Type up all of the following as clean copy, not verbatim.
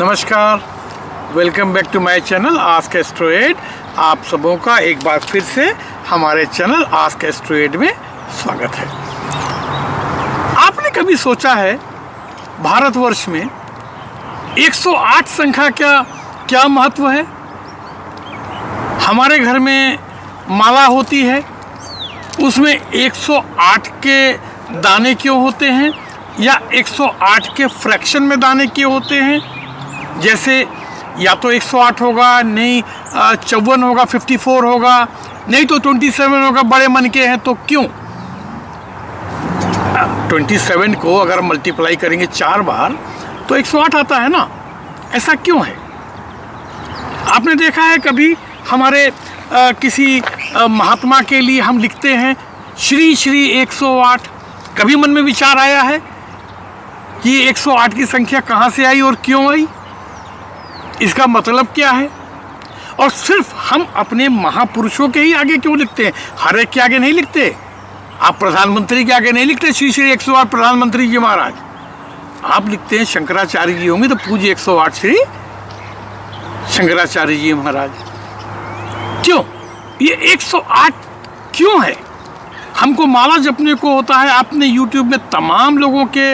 नमस्कार, welcome back to my channel ask AstroVed. आप सबों का एक बार फिर से हमारे चैनल आस्क एस्ट्रोएड में स्वागत है। आपने कभी सोचा है भारतवर्ष में 108 संख्या क्या महत्व है? हमारे घर में माला होती है, उसमें 108 के दाने क्यों होते हैं या 108 के फ्रैक्शन में दाने क्यों होते हैं? जैसे या तो 108 होगा, नहीं 54 होगा, 54 होगा, नहीं तो 27 होगा। बड़े मन के हैं तो क्यों? 27 को अगर मल्टीप्लाई करेंगे 4 बार तो 108 आता है ना। ऐसा क्यों है? आपने देखा है कभी हमारे किसी महात्मा के लिए हम लिखते हैं श्री श्री 108? कभी मन में विचार आया है कि 108 की संख्या कहाँ से आई और क्यों आई? इसका मतलब क्या है? और सिर्फ हम अपने महापुरुषों के ही आगे क्यों लिखते हैं? हर एक के आगे नहीं लिखते। आप प्रधानमंत्री के आगे नहीं लिखते श्री श्री 108 प्रधानमंत्री जी महाराज। आप लिखते हैं शंकराचार्य जी होंगे तो पूज्य 108 श्री शंकराचार्य जी महाराज। क्यों ये 108 क्यों है? हमको माला जपने को होता है। आपने YouTube में तमाम लोगों के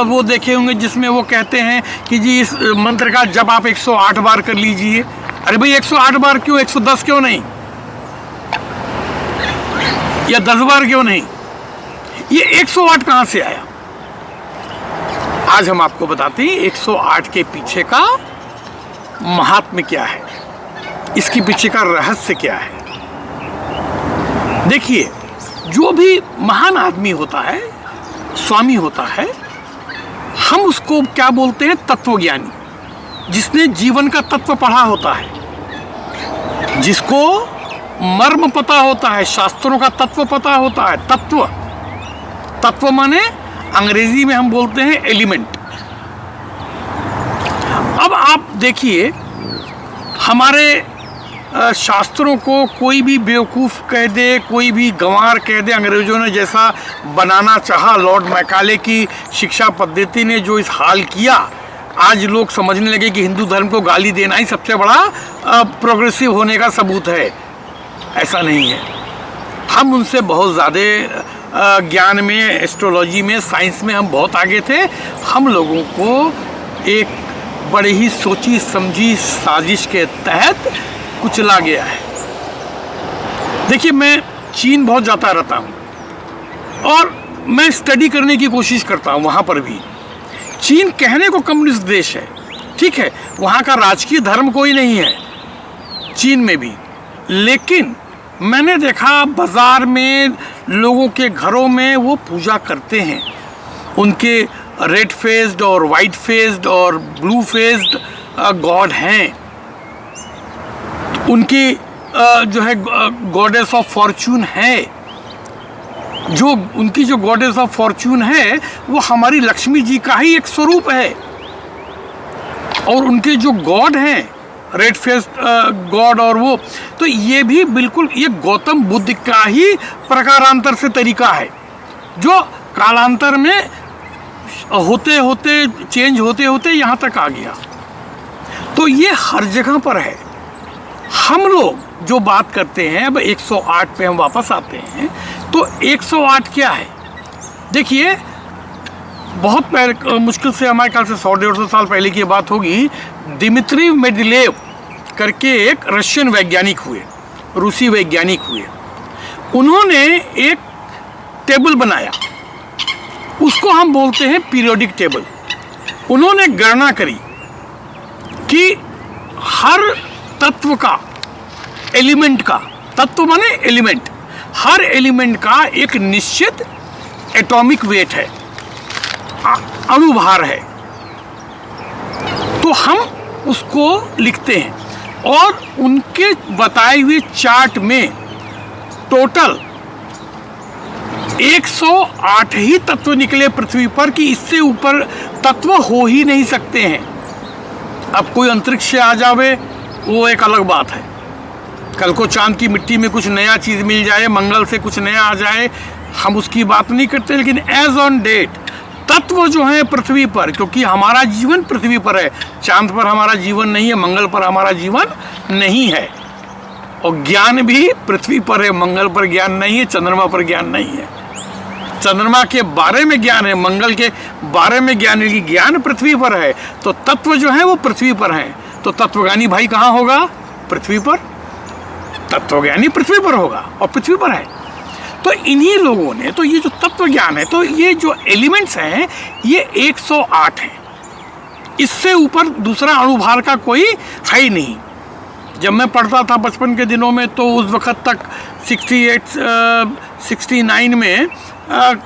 वो देखे होंगे जिसमें वो कहते हैं कि जी इस मंत्र का जप आप 108 बार कर लीजिए। अरे भाई 108 बार क्यों? 110 क्यों नहीं? या 10 बार क्यों नहीं? ये 108 कहाँ से आया? आज हम आपको बताते हैं 108 के पीछे का महात्म्य क्या है, इसके पीछे का रहस्य क्या है। देखिए, जो भी महान आदमी होता है, स्वामी होता है, हम उसको क्या बोलते हैं? तत्वज्ञानी। जिसने जीवन का तत्व पढ़ा होता है, जिसको मर्म पता होता है, शास्त्रों का तत्व पता होता है। तत्व माने अंग्रेजी में हम बोलते हैं एलिमेंट। अब आप देखिए, हमारे शास्त्रों को कोई भी बेवकूफ़ कह दे, कोई भी गंवार कह दे, अंग्रेज़ों ने जैसा बनाना चाहा, लॉर्ड मैकाले की शिक्षा पद्धति ने जो इस हाल किया, आज लोग समझने लगे कि हिंदू धर्म को गाली देना ही सबसे बड़ा प्रोग्रेसिव होने का सबूत है। ऐसा नहीं है। हम उनसे बहुत ज़्यादा ज्ञान में, एस्ट्रोलॉजी में, साइंस में हम बहुत आगे थे। हम लोगों को एक बड़े ही सोची समझी साजिश के तहत कुचला गया है। देखिए, मैं चीन बहुत जाता रहता हूँ और मैं स्टडी करने की कोशिश करता हूँ। वहाँ पर भी चीन कहने को कम्युनिस्ट देश है, ठीक है, वहाँ का राजकीय धर्म कोई नहीं है चीन में भी। लेकिन मैंने देखा बाज़ार में लोगों के घरों में वो पूजा करते हैं। उनके रेड फेस्ड और वाइट फेस्ड और ब्लू फेस्ड गॉड हैं। उनकी जो है गॉडेस ऑफ फॉर्चून है। जो उनकी जो गॉडेस ऑफ फॉर्चून है वो हमारी लक्ष्मी जी का ही एक स्वरूप है। और उनके जो गॉड हैं रेड फेस गॉड और वो, तो ये भी बिल्कुल ये गौतम बुद्ध का ही प्रकारांतर से तरीका है, जो कालांतर में होते होते चेंज होते होते यहाँ तक आ गया। तो ये हर जगह पर है। हम लोग जो बात करते हैं, अब 108 पे हम वापस आते हैं, तो 108 क्या है? देखिए, बहुत पहले, मुश्किल से हमारे ख्याल से 100-150 साल पहले की बात होगी, दिमित्री मेंडेलेव करके एक रशियन वैज्ञानिक हुए, रूसी वैज्ञानिक हुए। उन्होंने एक टेबल बनाया, उसको हम बोलते हैं पीरियोडिक टेबल। उन्होंने गणना करी कि हर तत्व का, एलिमेंट का, तत्व माने एलिमेंट, हर एलिमेंट का एक निश्चित एटॉमिक वेट है, अणुभार है। तो हम उसको लिखते हैं और उनके बताए हुए चार्ट में टोटल 108 ही तत्व निकले पृथ्वी पर, कि इससे ऊपर तत्व हो ही नहीं सकते हैं। अब कोई अंतरिक्ष से आ जावे वो एक अलग बात है। कल को चांद की मिट्टी में कुछ नया चीज़ मिल जाए, मंगल से कुछ नया आ जाए, हम उसकी बात नहीं करते। लेकिन एज ऑन डेट तत्व जो है पृथ्वी पर, क्योंकि हमारा जीवन पृथ्वी पर है, चांद पर हमारा जीवन नहीं है, मंगल पर हमारा जीवन नहीं है, और ज्ञान भी पृथ्वी पर है, मंगल पर ज्ञान नहीं है, चंद्रमा पर ज्ञान नहीं है। चंद्रमा के बारे में ज्ञान है, मंगल के बारे में ज्ञान है, कि ज्ञान पृथ्वी पर है, तो तत्व जो है वो पृथ्वी पर है। तो तत्वज्ञानी भाई कहाँ होगा? पृथ्वी पर। तत्वज्ञानी पृथ्वी पर होगा और पृथ्वी पर है। तो इन्हीं लोगों ने, तो ये जो तत्व ज्ञान है, तो ये जो एलिमेंट्स हैं ये 108 हैं, इससे ऊपर दूसरा अणुभार का कोई है ही नहीं। जब मैं पढ़ता था बचपन के दिनों में, तो उस वक़्त तक 69 में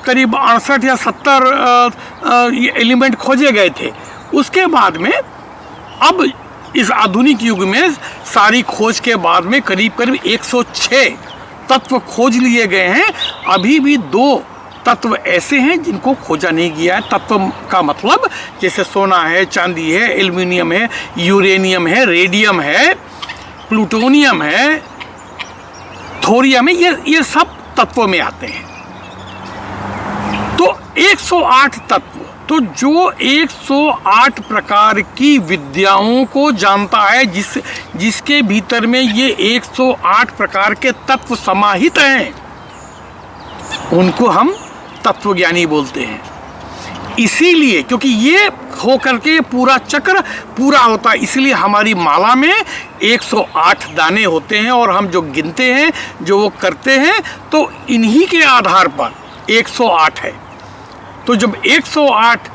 करीब 68 या 70 ये एलिमेंट खोजे गए थे। उसके बाद में अब इस आधुनिक युग में सारी खोज के बाद में करीब करीब 106 तत्व खोज लिए गए हैं। अभी भी 2 तत्व ऐसे हैं जिनको खोजा नहीं गया है। तत्व का मतलब जैसे सोना है, चांदी है, एल्युमिनियम है, यूरेनियम है, रेडियम है, प्लूटोनियम है, थोरियम है, ये सब तत्वों में आते हैं। तो 108 तत्व, तो जो 108 प्रकार की विद्याओं को जानता है, जिसके भीतर में ये 108 प्रकार के तत्व समाहित हैं, उनको हम तत्वज्ञानी बोलते हैं। इसीलिए क्योंकि ये हो करके पूरा चक्र पूरा होता है, इसलिए हमारी माला में 108 दाने होते हैं, और हम जो गिनते हैं, जो वो करते हैं, तो इन्हीं के आधार पर 108 है। तो जब 108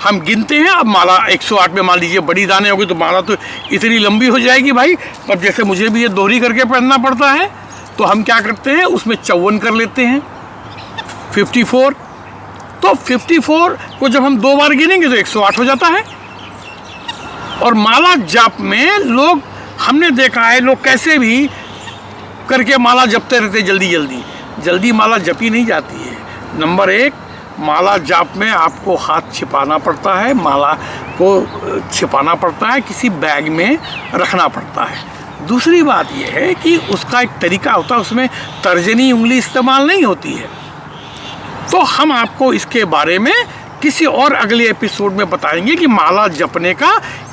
हम गिनते हैं, अब माला 108 में मान लीजिए बड़ी दाने होगी, तो माला तो इतनी लंबी हो जाएगी भाई। अब जैसे मुझे भी ये दोहरी करके पहनना पड़ता है, तो हम क्या करते हैं, उसमें 54 कर लेते हैं, 54। तो 54 को जब हम 2 बार गिनेंगे तो 108 हो जाता है। और माला जाप में लोग, हमने देखा है लोग कैसे भी करके माला जपते रहते, जल्दी माला जपी नहीं जाती है। नंबर 1, माला जाप में आपको हाथ छिपाना पड़ता है, माला को छिपाना पड़ता है, किसी बैग में रखना पड़ता है। दूसरी बात यह है कि उसका एक तरीका होता है, उसमें तर्जनी उंगली इस्तेमाल नहीं होती है। तो हम आपको इसके बारे में किसी और अगले एपिसोड में बताएंगे कि माला जपने का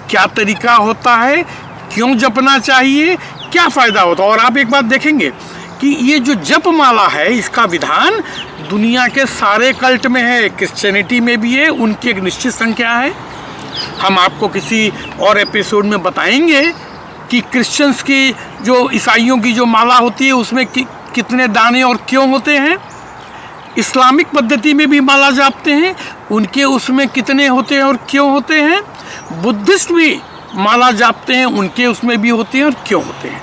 क्या तरीका होता है, क्यों जपना चाहिए, क्या फ़ायदा होता है। और आप एक बात देखेंगे कि ये जो जप माला है, इसका विधान दुनिया के सारे कल्ट में है, क्रिश्चियनिटी में भी है, उनकी एक निश्चित संख्या है। हम आपको किसी और एपिसोड में बताएंगे कि क्रिश्चियंस की, जो ईसाइयों की जो माला होती है, उसमें कितने दाने और क्यों होते हैं। इस्लामिक पद्धति में भी माला जापते हैं, उनके उसमें कितने होते हैं और क्यों होते हैं। बुद्धिस्ट भी माला जापते हैं, उनके उसमें भी होते हैं और क्यों होते हैं।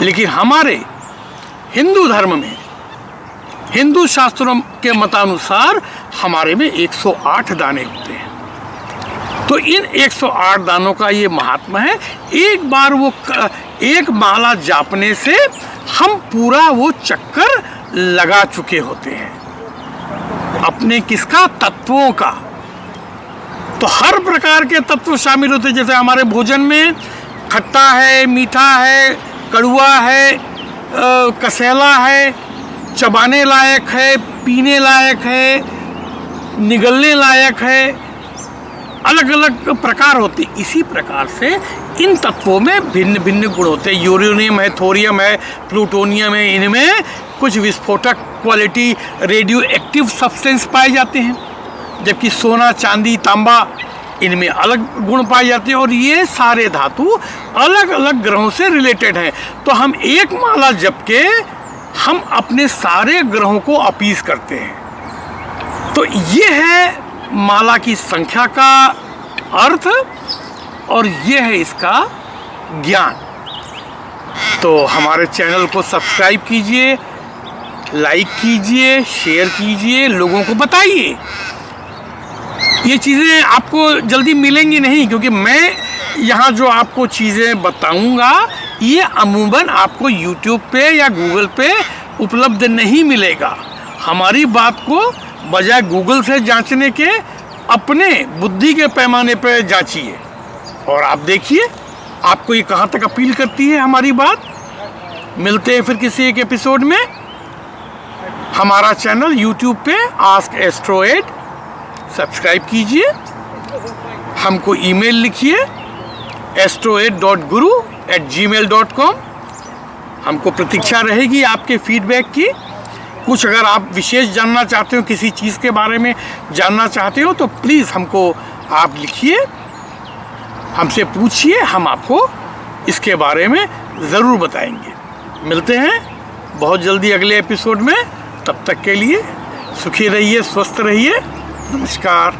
लेकिन हमारे हिंदू धर्म में, हिंदू शास्त्रों के मतानुसार हमारे में 108 दाने होते हैं। तो इन 108 दानों का ये महात्मा है। एक बार वो एक माला जापने से हम पूरा वो चक्कर लगा चुके होते हैं अपने किसका, तत्वों का। तो हर प्रकार के तत्व शामिल होते हैं। जैसे हमारे भोजन में खट्टा है, मीठा है, कड़वा है, कसैला है, चबाने लायक है, पीने लायक है, निगलने लायक है, अलग अलग प्रकार होते। इसी प्रकार से इन तत्वों में भिन्न भिन्न गुण होते हैं। यूरेनियम है, थोरियम है, प्लूटोनियम है, इनमें कुछ विस्फोटक क्वालिटी रेडियो एक्टिव सब्सटेंस पाए जाते हैं, जबकि सोना, चांदी, तांबा, इनमें अलग गुण पाए जाते हैं। और ये सारे धातु अलग अलग ग्रहों से रिलेटेड हैं। तो हम एक माला जप के हम अपने सारे ग्रहों को अपीस करते हैं। तो ये है माला की संख्या का अर्थ, और ये है इसका ज्ञान। तो हमारे चैनल को सब्सक्राइब कीजिए, लाइक कीजिए, शेयर कीजिए, लोगों को बताइए। ये चीज़ें आपको जल्दी मिलेंगी नहीं, क्योंकि मैं यहाँ जो आपको चीज़ें बताऊँगा, ये अमूमन आपको यूट्यूब पे या गूगल पे उपलब्ध नहीं मिलेगा। हमारी बात को बजाय गूगल से जांचने के अपने बुद्धि के पैमाने पर जांचिए, और आप देखिए आपको ये कहाँ तक अपील करती है हमारी बात। मिलते हैं फिर किसी एक एपिसोड में। हमारा चैनल यूट्यूब पे आस्क एस्ट्रो 8 सब्सक्राइब कीजिए, हमको ईमेल लिखिए astro8.guru@gmail.com। हमको प्रतीक्षा रहेगी आपके फीडबैक की। कुछ अगर आप विशेष जानना चाहते हो, किसी चीज़ के बारे में जानना चाहते हो, तो प्लीज़ हमको आप लिखिए, हमसे पूछिए, हम आपको इसके बारे में ज़रूर बताएंगे। मिलते हैं बहुत जल्दी अगले एपिसोड में। तब तक के लिए सुखी रहिए, स्वस्थ रहिए। नमस्कार।